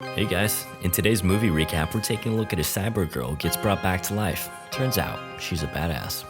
Hey guys, in today's movie recap, we're taking a look at a cyborg girl who gets brought back to life. Turns out, she's a badass.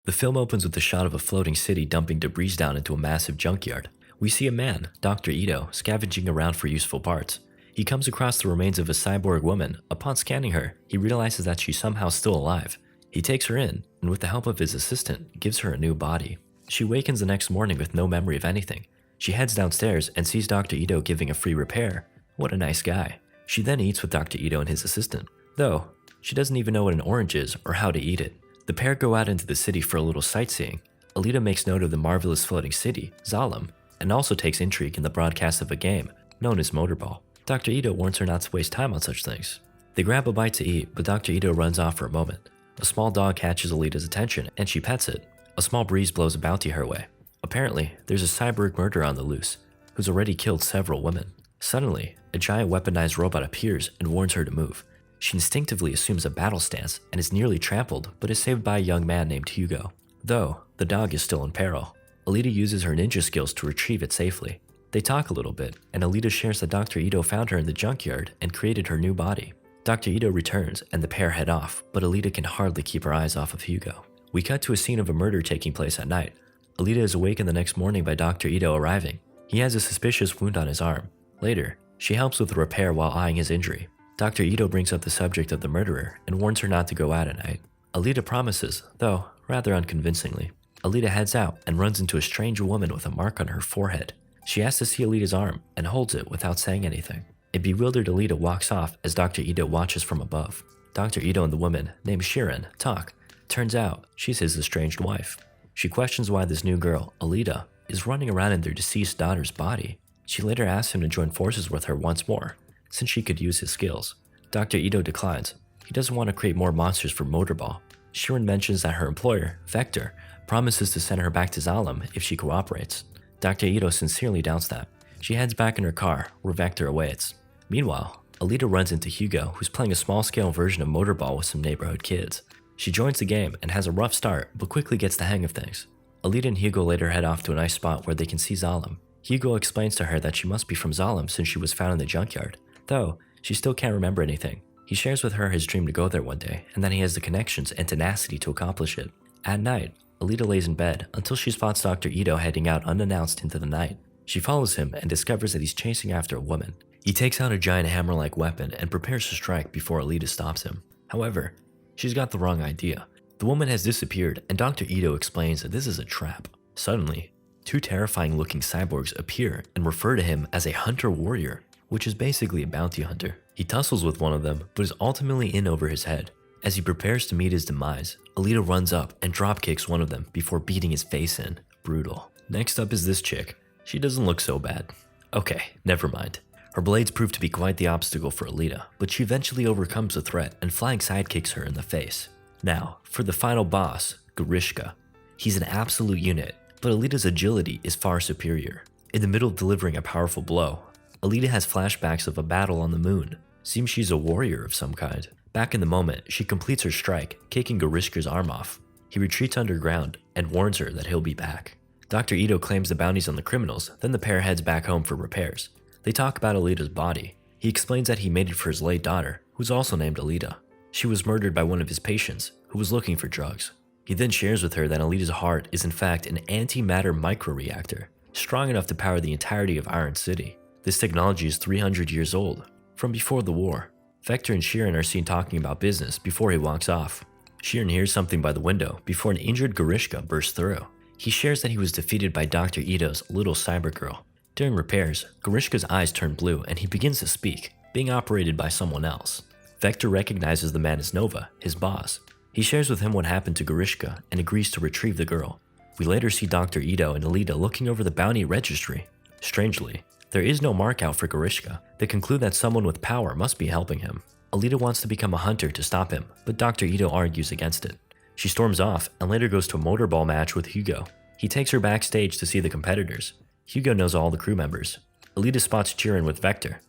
The film opens with a shot of a floating city dumping debris down into a massive junkyard. We see a man, Dr. Ito, scavenging around for useful parts. He comes across the remains of a cyborg woman. Upon scanning her, he realizes that she's somehow still alive. He takes her in, and with the help of his assistant, gives her a new body. She wakens the next morning with no memory of anything. She heads downstairs and sees Dr. Ito giving a free repair. What a nice guy. She then eats with Dr. Ito and his assistant. Though, she doesn't even know what an orange is or how to eat it. The pair go out into the city for a little sightseeing. Alita makes note of the marvelous floating city, Zalem, and also takes intrigue in the broadcast of a game, known as Motorball. Dr. Ito warns her not to waste time on such things. They grab a bite to eat, but Dr. Ito runs off for a moment. A small dog catches Alita's attention, and she pets it. A small breeze blows a bounty her way. Apparently, there's a cyborg murderer on the loose, who's already killed several women. Suddenly, a giant weaponized robot appears and warns her to move. She instinctively assumes a battle stance and is nearly trampled, but is saved by a young man named Hugo. Though, the dog is still in peril. Alita uses her ninja skills to retrieve it safely. They talk a little bit, and Alita shares that Dr. Ito found her in the junkyard and created her new body. Dr. Ito returns, and the pair head off, but Alita can hardly keep her eyes off of Hugo. We cut to a scene of a murder taking place at night. Alita is awakened the next morning by Dr. Ito arriving. He has a suspicious wound on his arm. Later, she helps with the repair while eyeing his injury. Dr. Ito brings up the subject of the murderer and warns her not to go out at night. Alita promises, though rather unconvincingly. Alita heads out and runs into a strange woman with a mark on her forehead. She asks to see Alita's arm and holds it without saying anything. A bewildered Alita walks off as Dr. Ito watches from above. Dr. Ito and the woman, named Shirin, talk. Turns out, she's his estranged wife. She questions why this new girl, Alita, is running around in their deceased daughter's body. She later asks him to join forces with her once more, since she could use his skills. Dr. Ito declines. He doesn't want to create more monsters for Motorball. Shirin mentions that her employer, Vector, promises to send her back to Zalem if she cooperates. Dr. Ito sincerely doubts that. She heads back in her car, where Vector awaits. Meanwhile, Alita runs into Hugo, who's playing a small-scale version of Motorball with some neighborhood kids. She joins the game and has a rough start, but quickly gets the hang of things. Alita and Hugo later head off to a nice spot where they can see Zalem. Hugo explains to her that she must be from Zalem since she was found in the junkyard. Though, she still can't remember anything. He shares with her his dream to go there one day, and that he has the connections and tenacity to accomplish it. At night, Alita lays in bed until she spots Dr. Ito heading out unannounced into the night. She follows him and discovers that he's chasing after a woman. He takes out a giant hammer-like weapon and prepares to strike before Alita stops him. However, she's got the wrong idea. The woman has disappeared, and Dr. Ito explains that this is a trap. Suddenly, two terrifying-looking cyborgs appear and refer to him as a hunter-warrior, which is basically a bounty hunter. He tussles with one of them, but is ultimately in over his head. As he prepares to meet his demise, Alita runs up and dropkicks one of them before beating his face in. Brutal. Next up is this chick. She doesn't look so bad. Okay, never mind. Her blades prove to be quite the obstacle for Alita, but she eventually overcomes the threat and flying sidekicks her in the face. Now, for the final boss, Grishka. He's an absolute unit, but Alita's agility is far superior. In the middle of delivering a powerful blow, Alita has flashbacks of a battle on the moon. Seems she's a warrior of some kind. Back in the moment, she completes her strike, kicking Grishka's arm off. He retreats underground and warns her that he'll be back. Dr. Ito claims the bounties on the criminals, then the pair heads back home for repairs. They talk about Alita's body. He explains that he made it for his late daughter, who's also named Alita. She was murdered by one of his patients, who was looking for drugs. He then shares with her that Alita's heart is in fact an antimatter microreactor, strong enough to power the entirety of Iron City. This technology is 300 years old, from before the war. Vector and Shirin are seen talking about business before he walks off. Shirin hears something by the window before an injured Grishka bursts through. He shares that he was defeated by Dr. Ito's little cyber girl. During repairs, Grishka's eyes turn blue and he begins to speak, being operated by someone else. Vector recognizes the man as Nova, his boss. He shares with him what happened to Grishka and agrees to retrieve the girl. We later see Dr. Ito and Alita looking over the bounty registry. Strangely, there is no mark out for Grishka. They conclude that someone with power must be helping him. Alita wants to become a hunter to stop him, but Dr. Ito argues against it. She storms off and later goes to a motorball match with Hugo. He takes her backstage to see the competitors. Hugo knows all the crew members. Alita spots Chirin with Vector.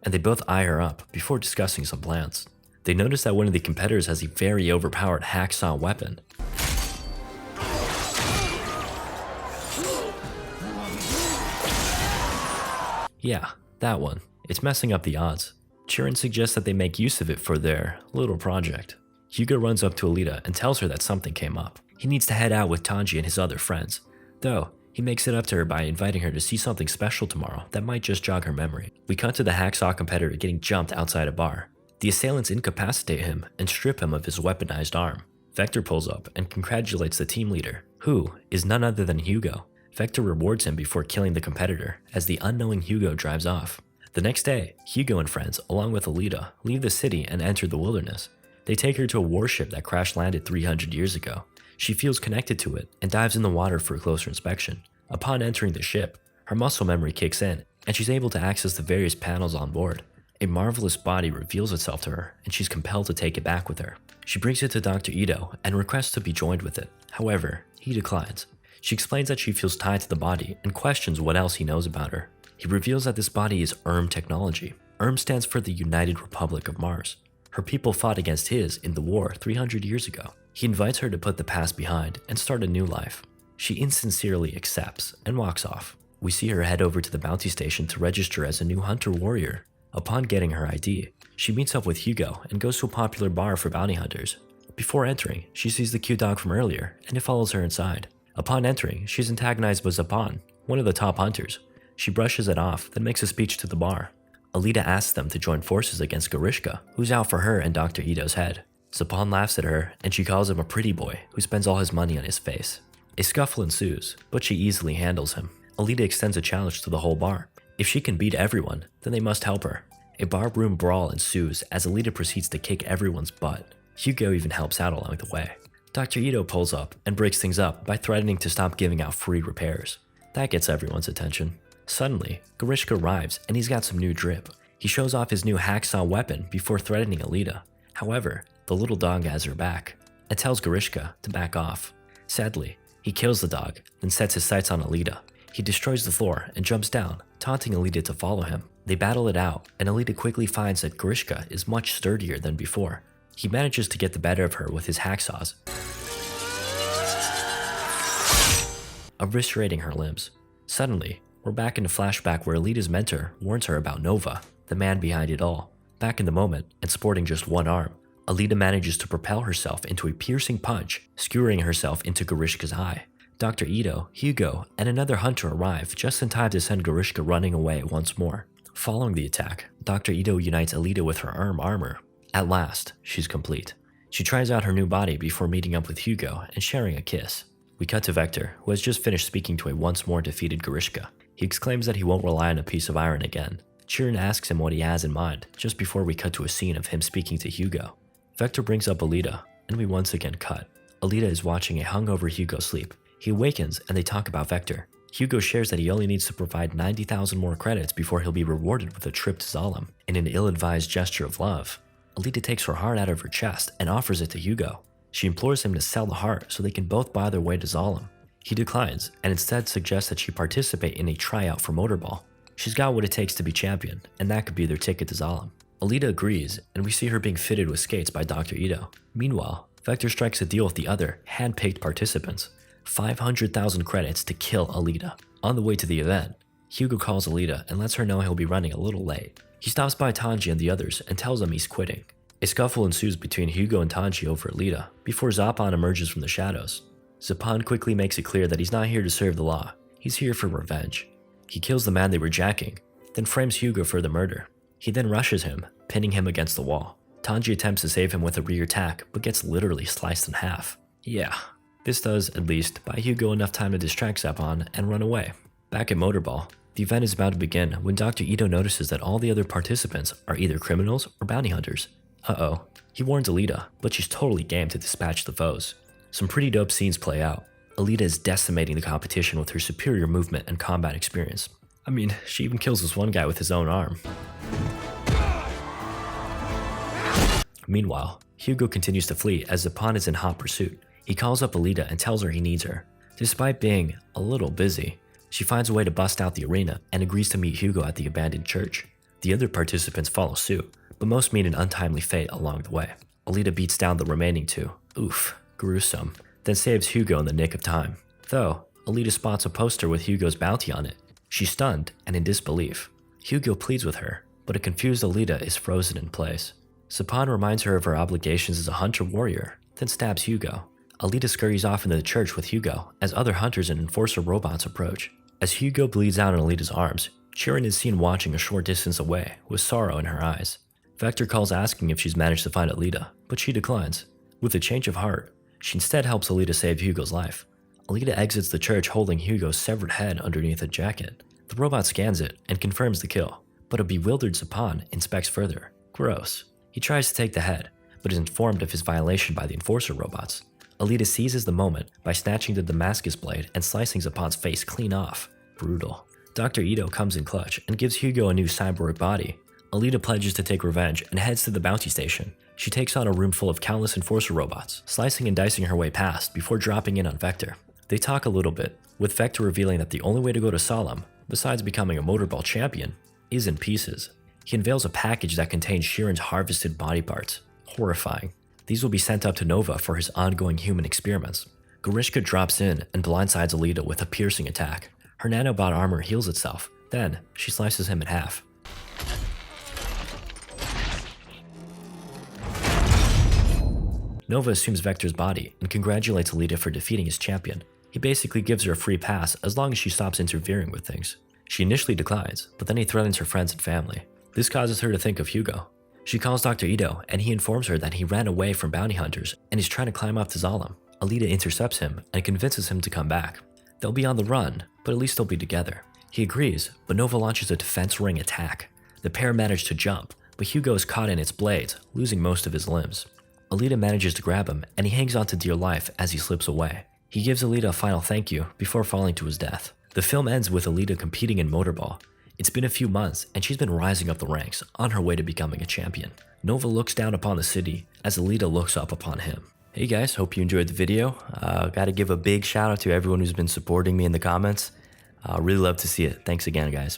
and they both eye her up before discussing some plans. They notice that one of the competitors has a very overpowered hacksaw weapon. Yeah, that one. It's messing up the odds. Chirin suggests that they make use of it for their little project. Hugo runs up to Alita and tells her that something came up. He needs to head out with Tanji and his other friends. Though, he makes it up to her by inviting her to see something special tomorrow that might just jog her memory. We cut to the hacksaw competitor getting jumped outside a bar. The assailants incapacitate him and strip him of his weaponized arm. Vector pulls up and congratulates the team leader, who is none other than Hugo. Vector rewards him before killing the competitor as the unknowing Hugo drives off. The next day, Hugo and friends, along with Alita, leave the city and enter the wilderness. They take her to a warship that crash-landed 300 years ago. She feels connected to it and dives in the water for a closer inspection. Upon entering the ship, her muscle memory kicks in, and she's able to access the various panels on board. A marvelous body reveals itself to her, and she's compelled to take it back with her. She brings it to Dr. Ito and requests to be joined with it. However, he declines. She explains that she feels tied to the body and questions what else he knows about her. He reveals that this body is technology. stands for the United Republic of Mars. Her people fought against his in the war 300 years ago. He invites her to put the past behind and start a new life. She insincerely accepts and walks off. We see her head over to the bounty station to register as a new hunter warrior. Upon getting her ID, she meets up with Hugo and goes to a popular bar for bounty hunters. Before entering, she sees the cute dog from earlier, and it follows her inside. Upon entering, she's antagonized by Zapan, one of the top hunters. She brushes it off, then makes a speech to the bar. Alita asks them to join forces against Grishka, who's out for her and Dr. Ito's head. Zapan laughs at her, and she calls him a pretty boy who spends all his money on his face. A scuffle ensues, but she easily handles him. Alita extends a challenge to the whole bar. If she can beat everyone, then they must help her. A barroom brawl ensues as Alita proceeds to kick everyone's butt. Hugo even helps out along the way. Dr. Ito pulls up and breaks things up by threatening to stop giving out free repairs. That gets everyone's attention. Suddenly, Grishka arrives and he's got some new drip. He shows off his new hacksaw weapon before threatening Alita. However, the little dog has her back and tells Grishka to back off. Sadly, he kills the dog, then sets his sights on Alita. He destroys the floor and jumps down, taunting Alita to follow him. They battle it out, and Alita quickly finds that Grishka is much sturdier than before. He manages to get the better of her with his hacksaws, eviscerating her limbs. Suddenly, we're back in a flashback where Alita's mentor warns her about Nova, the man behind it all. Back in the moment, and sporting just one arm, Alita manages to propel herself into a piercing punch, skewering herself into Grishka's eye. Dr. Ito, Hugo, and another hunter arrive just in time to send Grishka running away once more. Following the attack, Dr. Ito unites Alita with her armor. At last, she's complete. She tries out her new body before meeting up with Hugo and sharing a kiss. We cut to Vector, who has just finished speaking to a once more defeated Grishka. He exclaims that he won't rely on a piece of iron again. Chirin asks him what he has in mind, just before we cut to a scene of him speaking to Hugo. Vector brings up Alita, and we once again cut. Alita is watching a hungover Hugo sleep. He awakens and they talk about Vector. Hugo shares that he only needs to provide 90,000 more credits before he'll be rewarded with a trip to Zalem. In an ill-advised gesture of love, Alita takes her heart out of her chest and offers it to Hugo. She implores him to sell the heart so they can both buy their way to Zalem. He declines and instead suggests that she participate in a tryout for motorball. She's got what it takes to be champion, and that could be their ticket to Zalem. Alita agrees, and we see her being fitted with skates by Dr. Ito. Meanwhile, Vector strikes a deal with the other hand-picked participants. 500,000 credits to kill Alita. On the way to the event, Hugo calls Alita and lets her know he'll be running a little late. He stops by Tanji and the others and tells them he's quitting. A scuffle ensues between Hugo and Tanji over Alita before Zapan emerges from the shadows. Zapan quickly makes it clear that he's not here to serve the law. He's here for revenge. He kills the man they were jacking, then frames Hugo for the murder. He then rushes him, pinning him against the wall. Tanji attempts to save him with a rear attack, but gets literally sliced in half. Yeah, this does, at least, buy Hugo enough time to distract Zapan and run away. Back at Motorball, the event is about to begin when Dr. Ito notices that all the other participants are either criminals or bounty hunters. Uh-oh. He warns Alita, but she's totally game to dispatch the foes. Some pretty dope scenes play out. Alita is decimating the competition with her superior movement and combat experience. I mean, she even kills this one guy with his own arm. Meanwhile, Hugo continues to flee as Zapan is in hot pursuit. He calls up Alita and tells her he needs her. Despite being a little busy, she finds a way to bust out the arena and agrees to meet Hugo at the abandoned church. The other participants follow suit, but most meet an untimely fate along the way. Alita beats down the remaining two. Oof, gruesome. Then saves Hugo in the nick of time. Though, Alita spots a poster with Hugo's bounty on it. She's stunned and in disbelief. Hugo pleads with her, but a confused Alita is frozen in place. Sapan reminds her of her obligations as a hunter-warrior, then stabs Hugo. Alita scurries off into the church with Hugo as other hunters and enforcer robots approach. As Hugo bleeds out in Alita's arms, Chiron is seen watching a short distance away with sorrow in her eyes. Vector calls asking if she's managed to find Alita, but she declines. With a change of heart, she instead helps Alita save Hugo's life. Alita exits the church holding Hugo's severed head underneath a jacket. The robot scans it and confirms the kill, but a bewildered Sapan inspects further. Gross. He tries to take the head, but is informed of his violation by the enforcer robots. Alita seizes the moment by snatching the Damascus blade and slicing Sapan's face clean off. Brutal. Dr. Ito comes in clutch and gives Hugo a new cyborg body. Alita pledges to take revenge and heads to the bounty station. She takes on a room full of countless enforcer robots, slicing and dicing her way past before dropping in on Vector. They talk a little bit, with Vector revealing that the only way to go to Solemn, besides becoming a motorball champion, is in pieces. He unveils a package that contains Chiron's harvested body parts. Horrifying. These will be sent up to Nova for his ongoing human experiments. Gorishka drops in and blindsides Alita with a piercing attack. Her nanobot armor heals itself. Then, she slices him in half. Nova assumes Vector's body and congratulates Alita for defeating his champion. He basically gives her a free pass as long as she stops interfering with things. She initially declines, but then he threatens her friends and family. This causes her to think of Hugo. She calls Dr. Ito, and he informs her that he ran away from bounty hunters and is trying to climb up to Zalem. Alita intercepts him and convinces him to come back. They'll be on the run, but at least they'll be together. He agrees, but Nova launches a defense ring attack. The pair manage to jump, but Hugo is caught in its blades, losing most of his limbs. Alita manages to grab him, and he hangs on to dear life as he slips away. He gives Alita a final thank you before falling to his death. The film ends with Alita competing in motorball. It's been a few months, and she's been rising up the ranks, on her way to becoming a champion. Nova looks down upon the city, as Alita looks up upon him. Hey guys, hope you enjoyed the video. Gotta give a big shout out to everyone who's been supporting me in the comments. Really love to see it. Thanks again, guys.